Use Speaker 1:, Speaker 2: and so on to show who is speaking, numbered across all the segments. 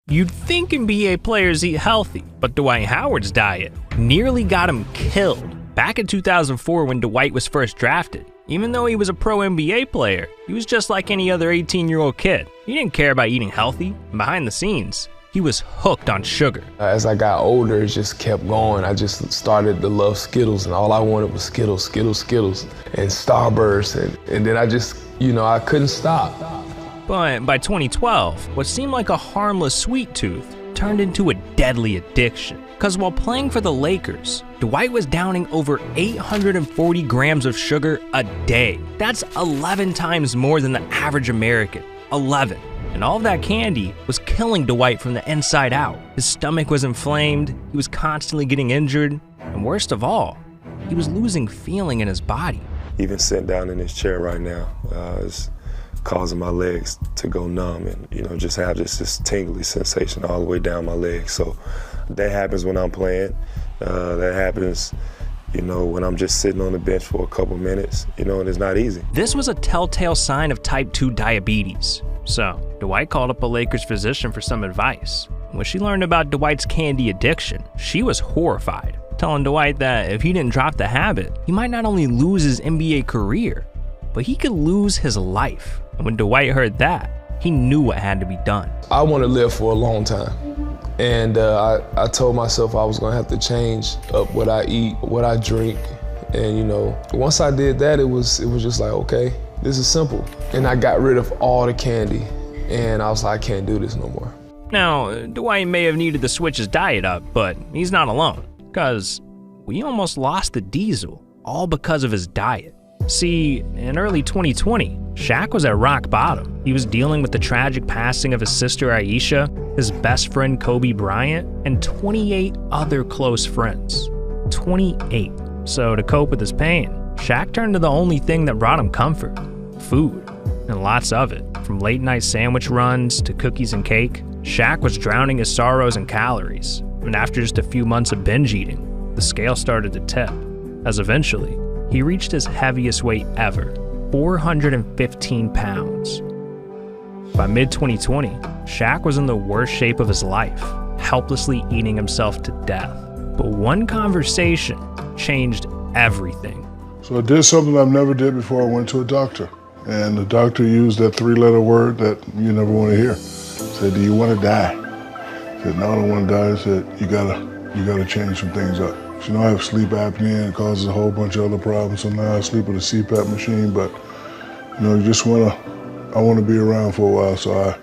Speaker 1: You'd think NBA players eat healthy, but Dwight Howard's diet nearly got him killed. Back in 2004 when Dwight was first drafted, even though he was a pro NBA player, he was just like any other 18-year-old kid. He didn't care about eating healthy, and behind the scenes, he was hooked on sugar.
Speaker 2: As I got older, it just kept going. I just started to love Skittles, and all I wanted was Skittles, Skittles, Skittles, and Starburst, and then I just, I couldn't stop.
Speaker 1: But by 2012, what seemed like a harmless sweet tooth turned into a deadly addiction. Because while playing for the Lakers, Dwight was downing over 840 grams of sugar a day. That's 11 times more than the average American. 11. And all of that candy was killing Dwight from the inside out. His stomach was inflamed, he was constantly getting injured, and worst of all, he was losing feeling in his body.
Speaker 3: Even sitting down in this chair right now is causing my legs to go numb and, just have this tingly sensation all the way down my legs. So that happens when I'm playing. That happens, when I'm just sitting on the bench for a couple minutes, and it's not easy.
Speaker 1: This was a telltale sign of type 2 diabetes. So Dwight called up a Lakers physician for some advice. When she learned about Dwight's candy addiction, she was horrified, telling Dwight that if he didn't drop the habit, he might not only lose his NBA career, but he could lose his life. And when Dwight heard that, he knew what had to be done.
Speaker 2: I want to live for a long time. And I told myself I was going to have to change up what I eat, what I drink. And, once I did that, it was just like, okay, this is simple. And I got rid of all the candy. And I was like, I can't do this no more.
Speaker 1: Now, Dwight may have needed to switch his diet up, but he's not alone. Because we almost lost the Diesel, all because of his diet. See, in early 2020, Shaq was at rock bottom. He was dealing with the tragic passing of his sister Aisha, his best friend Kobe Bryant, and 28 other close friends. 28. So to cope with his pain, Shaq turned to the only thing that brought him comfort: food, and lots of it. From late night sandwich runs to cookies and cake, Shaq was drowning his sorrows in calories. And after just a few months of binge eating, the scale started to tip, as eventually, he reached his heaviest weight ever, 415 pounds. By mid-2020, Shaq was in the worst shape of his life, helplessly eating himself to death. But one conversation changed everything.
Speaker 4: So I did something I've never did before. I went to a doctor, and the doctor used that 3-letter word that you never want to hear. Said, "Do you want to die?" I said, "No, I don't want to die." He said, you gotta change some things up. So, I have sleep apnea, and it causes a whole bunch of other problems. So now I sleep with a CPAP machine, but I want to be around for a while, so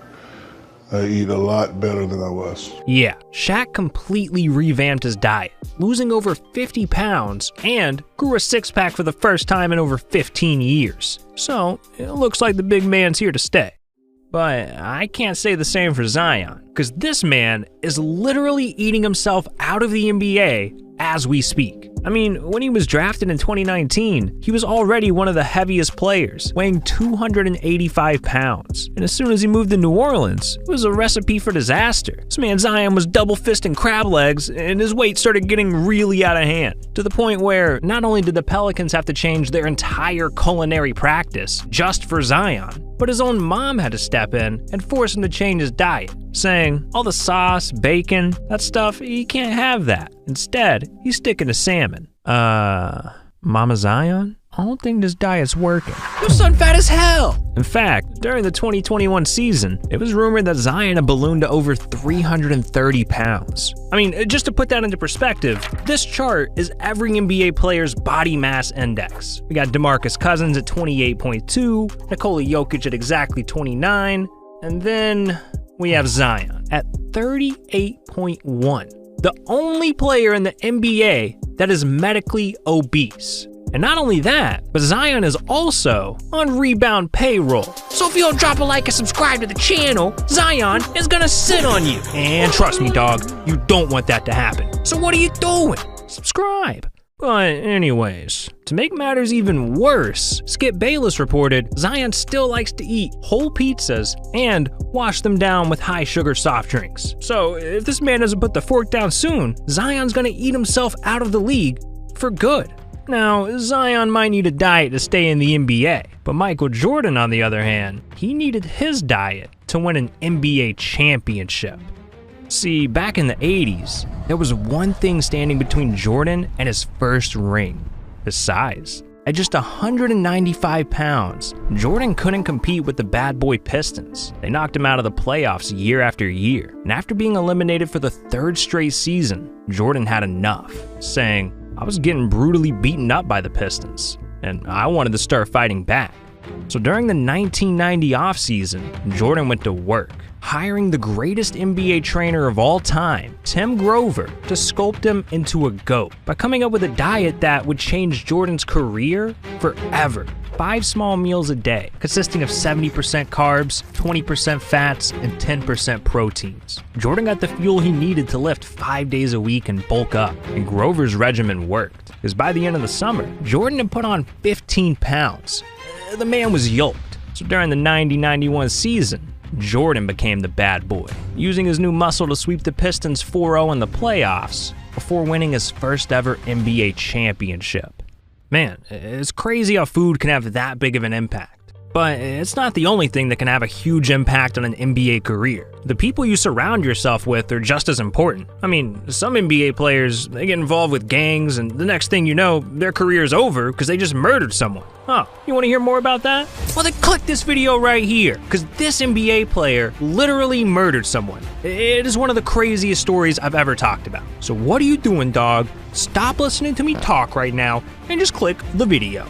Speaker 4: I eat a lot better than I was.
Speaker 1: Yeah, Shaq completely revamped his diet, losing over 50 pounds and grew a six-pack for the first time in over 15 years. So it looks like the big man's here to stay. But I can't say the same for Zion, because this man is literally eating himself out of the NBA as we speak. I mean, when he was drafted in 2019, he was already one of the heaviest players, weighing 285 pounds. And as soon as he moved to New Orleans, it was a recipe for disaster. This man Zion was double-fisting crab legs, and his weight started getting really out of hand, to the point where not only did the Pelicans have to change their entire culinary practice just for Zion, but his own mom had to step in and force him to change his diet, saying, all the sauce, bacon, that stuff, he can't have that. Instead, he's sticking to salmon. Mama Zion? I don't think this diet's working. Your son fat as hell! In fact, during the 2021 season, it was rumored that Zion had ballooned to over 330 pounds. I mean, just to put that into perspective, this chart is every NBA player's body mass index. We got DeMarcus Cousins at 28.2, Nikola Jokic at exactly 29, and then we have Zion at 38.1. The only player in the NBA that is medically obese. And not only that, but Zion is also on rebound payroll. So if you don't drop a like and subscribe to the channel, Zion is gonna sit on you. And trust me, dog, you don't want that to happen. So what are you doing? Subscribe. But anyways, to make matters even worse, Skip Bayless reported Zion still likes to eat whole pizzas and wash them down with high sugar soft drinks. So if this man doesn't put the fork down soon, Zion's gonna eat himself out of the league for good. Now, Zion might need a diet to stay in the NBA, but Michael Jordan, on the other hand, he needed his diet to win an NBA championship. See, back in the 80s, there was one thing standing between Jordan and his first ring: his size. At just 195 pounds, Jordan couldn't compete with the bad boy Pistons. They knocked him out of the playoffs year after year, and after being eliminated for the third straight season, Jordan had enough, saying, "I was getting brutally beaten up by the Pistons, and I wanted to start fighting back." So during the 1990 offseason, Jordan went to work, hiring the greatest NBA trainer of all time, Tim Grover, to sculpt him into a GOAT by coming up with a diet that would change Jordan's career forever. 5 small meals a day, consisting of 70% carbs, 20% fats, and 10% proteins. Jordan got the fuel he needed to lift 5 days a week and bulk up, and Grover's regimen worked, because by the end of the summer, Jordan had put on 15 pounds. The man was yoked. So during the 90-91 season, Jordan became the bad boy, using his new muscle to sweep the Pistons 4-0 in the playoffs before winning his first ever NBA championship. Man, it's crazy how food can have that big of an impact. But it's not the only thing that can have a huge impact on an NBA career. The people you surround yourself with are just as important. I mean, some NBA players, they get involved with gangs, and the next thing you know, their career's over because they just murdered someone. Oh, you want to hear more about that? Well, then click this video right here, because this NBA player literally murdered someone. It is one of the craziest stories I've ever talked about. So what are you doing, dog? Stop listening to me talk right now and just click the video.